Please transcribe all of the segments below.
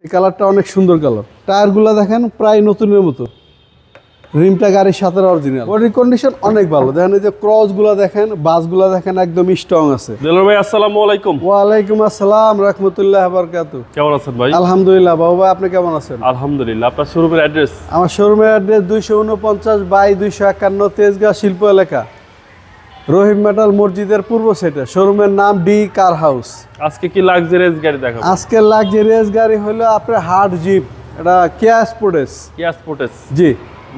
এই কালারটা অনেক সুন্দর কালার। টায়ারগুলো দেখেন প্রায় নতুনের মতো। রিমটা গাড়ির সাথে অরিজিনাল। বডির কন্ডিশন অনেক ভালো। দেখেন এই যে ক্রসগুলো দেখেন, বাসগুলো দেখেন একদম স্ট্রং আছে। দেলোয়ার ভাই আসসালামু আলাইকুম। ওয়ালাইকুম আসসালাম রাহমাতুল্লাহি ওয়া বারাকাতুহু। কেমন আছেন ভাই? আলহামদুলিল্লাহ। বাবু ভাই আপনি কেমন আছেন? আলহামদুলিল্লাহ। আপনার শোরুমের অ্যাড্রেস? আমার শোরুমের অ্যাড্রেস 249/251 তেজগাঁ শিল্প এলাকা, রহিম মেটাল মসজিদের পূর্ব সাইডে। শোরুমের নাম ডি কার হাউস। আজকে কি লাক্সারিয়াস গাড়ি দেখাবো? আজকে লাক্সারিয়াস গাড়ি হলো আপনার হার্ড জিপ, এটা কিয়া স্পোর্টেস। কিয়া স্পোর্টেস। জি।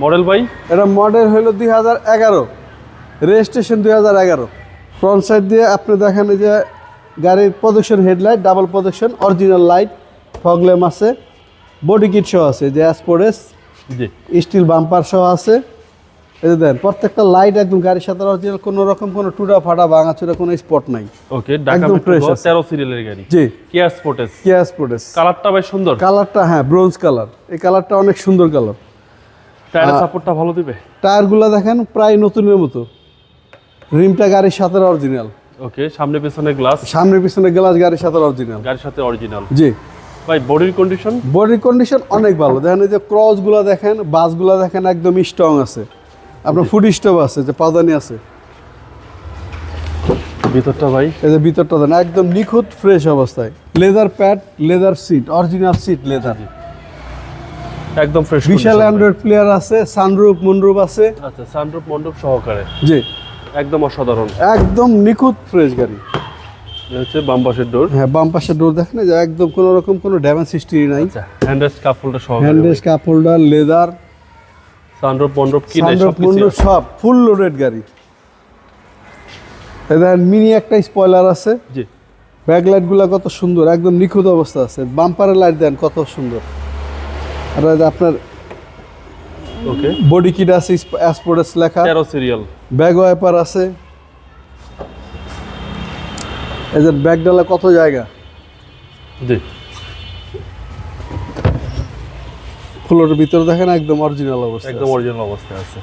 মডেল ভাই? এটা মডেল হলো 2011, রেজিস্ট্রেশন 2011। ফ্রন্ট সাইড দিয়ে আপনি দেখেন এই যে গাড়ির projection headlight, double projection, original light, fog lamp আছে, বডি কিট সহ আছে, যে স্পোর্টেস জি। স্টিল বাম্পার সহ আছে। এই যে দেন প্রত্যেকটা লাইট একদম গাড়ির সাথে অরিজিনাল, কোনো রকম কোনো টুটা ফাটা ভাঙাচোরা কোনো স্পট নাই। ওকে, ঢাকা একদম মেট্রো fresh আছে। 13 সিরিয়ালের গাড়ি। জি। কিয়া স্পোর্টেস। কিয়া স্পোর্টেস। কালারটা ভাই সুন্দর। কালারটা হ্যাঁ ব্রোঞ্জ কালার। এই কালারটা অনেক সুন্দর কালার। টায়ারের সাপোর্টটা ভালো দিবে? টায়ারগুলো দেখেন প্রায় নতুনের মতো। রিমটা গাড়ির সাথে অরিজিনাল। ওকে, সামনে পেছনে গ্লাস। সামনে পিছনে গ্লাস গাড়ির সাথে অরিজিনাল। গাড়ির সাথে অরিজিনাল। জি। ভাই বডির কন্ডিশন? বডির কন্ডিশন অনেক ভালো। দেখেন এই যে ক্রসগুলো দেখেন, বাসগুলো দেখেন একদম স্ট্রং আছে। আপনার ফুড স্টপ আছে, যে পাদানি আছে। ভিতরটা ভাই? এই যে ভিতরটা দেন একদম নিখুঁত ফ্রেশ অবস্থায়। Leather pad, leather seat, original seat leather. একদম ফ্রেশ। বিশাল অ্যান্ড্রয়েড প্লেয়ার আছে, সানরুফ মুনরুফ আছে। আচ্ছা, সানরুফ মন্ডপ সহকারে। জি। একদম অসাধারণ। একদম নিখুঁত ফ্রেশ গাড়ি। এটা হচ্ছে বাম পাশের ডোর। হ্যাঁ, বাম পাশের ডোর দেখেন যে একদম কোনো রকম কোনো ড্যামেজ হিস্ট্রি নাই। আচ্ছা, হ্যান্ডরেস্ট কাপ হোল্ডার সহকারে। Handrest cup holder, leather, sunroof মন্ডপ কি নাই সানরুফ সবকিছু মুনরুফ সব ফুল লোডেড গাড়ি। এদের মিনি একটা স্পয়লার আছে। জি। ব্যাকলাইটগুলো কত সুন্দর, একদম নিখুঁত অবস্থা আছে। বাম্পারের লাইট দেন কত সুন্দর। আর এই যে আপনার ওকে, বডি কিট আছে, স্পোর্টস লেখা, 13 সিরিয়াল। ব্যাগ ওয়াইপার আছে। এই যে ব্যাগ ডালা কত জায়গা। জি। ফ্লোরের ভিতরে দেখেন একদম অরিজিনাল অবস্থা। একদম অরিজিনাল অবস্থায় আছে।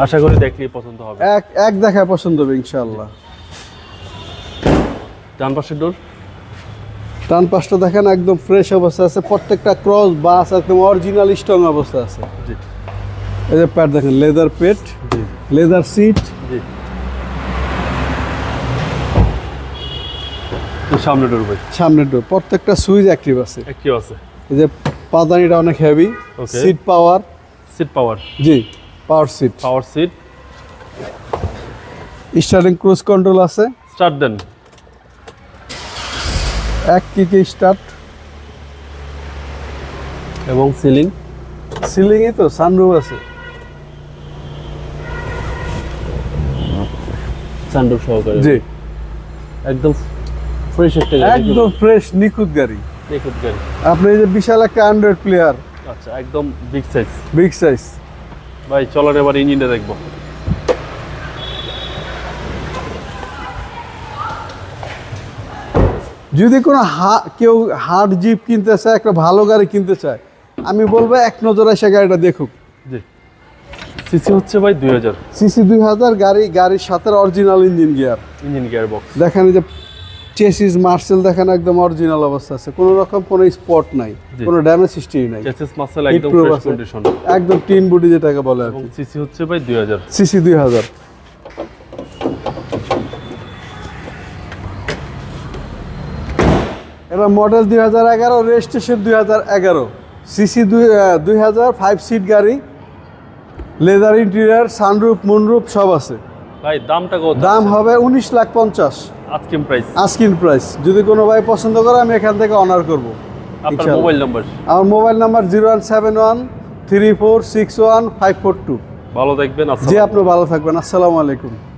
আশা করি দেখলেই পছন্দ হবে। এক দেখায় পছন্দ হবে ইনশাআল্লাহ। ডান পাশের ডোর? টান পাশটা দেখেন একদম ফ্রেশ অবস্থা আছে। প্রত্যেকটা ক্রস বাস একদম অরিজিনাল স্ট্রং অবস্থা আছে। জি। এই যে প্যাড দেখেন, লেদার পেট, জি। Leather seat. জি। সামনে ডোর ভাই? সামনের ডোর প্রত্যেকটা সুইচ অ্যাক্টিভ আছে। একটিভ আছে। এই যে পাদানিটা অনেক heavy. Okay. Seat power. Seat power. জি, power seat. Power seat. Starting cruise control আছে। স্টার্ট দেন। এক কিকে স্টার্ট। এবং সিলিং? সিলিং এ তো সানরুফ আছে। সানরুফ সহকারে। জি। একদম ফ্রেশ একটা গাড়ি। একদম ফ্রেশ নিখুঁত গাড়ি। দেখুন গাড়ি। আপনি এই যে বিশাল একটা অ্যান্ড্রয়েড প্লেয়ার, আচ্ছা, একদম বিগ সাইজ। Big size. ভাই চলেন এবার ইঞ্জিনটা দেখবো। যদি কোনো কেউ হার্ড জিপ কিনতে চায়, একটা ভালো গাড়ি কিনতে চায়, আমি বলবো এক নজরে সে গাড়িটা দেখুক। জি। সিসি হচ্ছে ভাই 2000। সিসি 2000 গাড়ির সাথে original engine gear. Engine gear box. দেখেন এই যে চেসিস মার্সেল দেখেন একদম অরিজিনাল অবস্থা আছে। কোনো রকম কোনো স্পট নাই, জি। কোনো ড্যামেজ হিস্ট্রি নাই। চেসিস মাসেল একদম Heat-proof ফ্রেশ আছে। কন্ডিশন। একদম টিন বডি যেটাকে বলে আর এবং কি। সিসি হচ্ছে ভাই 2000। সিসি 2000। এটা মডেল 2011, রেজিস্ট্রেশন 2011। সিসি 2000, 5 সিট গাড়ি, লেদার ইন্টেরিয়ার, সানরুফ মুনরুফ সব আছে। ভাই দামটা কত? দাম হবে 19,50,000 আজকের প্রাইস। Asking price. যদি কোনো ভাই পছন্দ করে আমি এখান থেকে অনার করব। আপনার মোবাইল নাম্বার? আমার মোবাইল নাম্বার 01713461 542। ভালো দেখবেন। জি, আপনি ভালো থাকবেন। আসসালামু আলাইকুম।